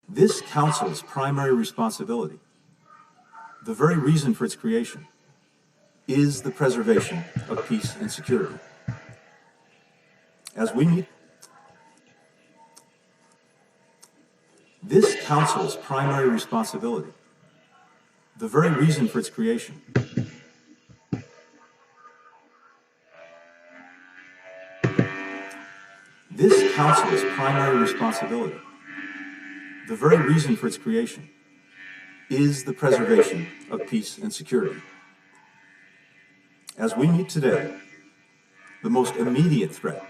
This Council's primary responsibility, the very reason for its creation, is the preservation of peace and security. As we meet, this Council's primary responsibility, the very reason for its creation, this Council's primary responsibility, the very reason for its creation, is the preservation of peace and security. As we meet today, the most immediate threat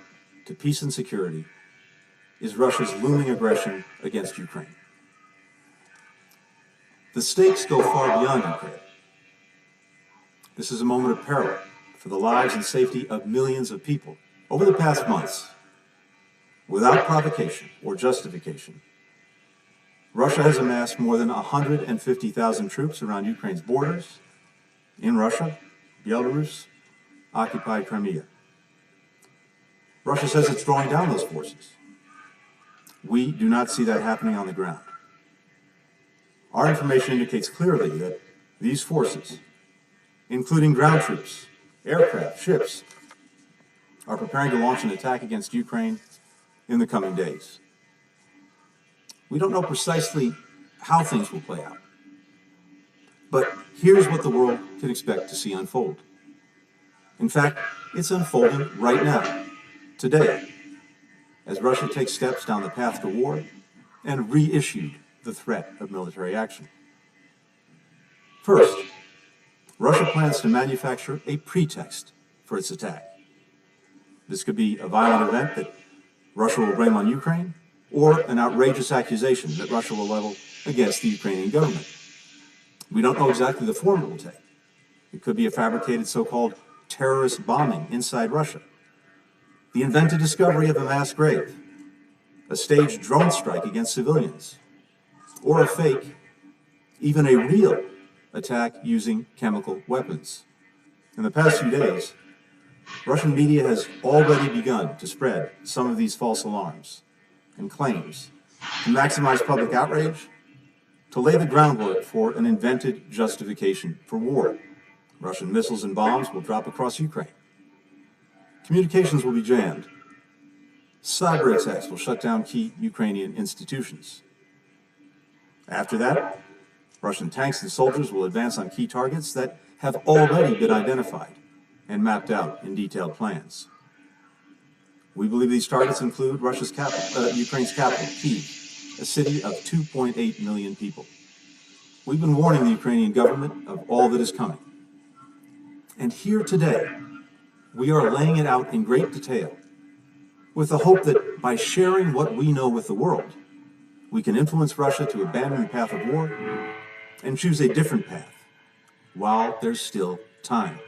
to peace and security is Russia's looming aggression against Ukraine. The stakes go far beyond Ukraine. This is a moment of peril for the lives and safety of millions of people. Over the past months, without provocation or justification, Russia has amassed more than 150,000 troops around Ukraine's borders, in Russia, Belarus, occupied Crimea. Russia says it's drawing down those forces. We do not see that happening on the ground. Our information indicates clearly that these forces, including ground troops, aircraft, ships, are preparing to launch an attack against Ukraine in the coming days. We don't know precisely how things will play out, but here's what the world can expect to see unfold. In fact, it's unfolding right now, today, as Russia takes steps down the path to war and reissued the threat of military action. First, Russia plans to manufacture a pretext for its attack. This could be a violent event that Russia will blame on Ukraine, or an outrageous accusation that Russia will level against the Ukrainian government. We don't know exactly the form it will take. It could be a fabricated so-called terrorist bombing inside Russia, the invented discovery of a mass grave, a staged drone strike against civilians, or a fake, even a real, attack using chemical weapons. In the past few days, Russian media has already begun to spread some of these false alarms and claims to maximize public outrage, to lay the groundwork for an invented justification for war. Russian missiles and bombs will drop across Ukraine. Communications will be jammed. Cyber attacks will shut down key Ukrainian institutions. After that, Russian tanks and soldiers will advance on key targets that have already been identified and mapped out in detailed plans. We believe these targets include Russia's capital, Ukraine's capital, Kyiv, a city of 2.8 million people. We've been warning the Ukrainian government of all that is coming. And here today, we are laying it out in great detail, with the hope that by sharing what we know with the world, we can influence Russia to abandon the path of war and choose a different path while there's still time.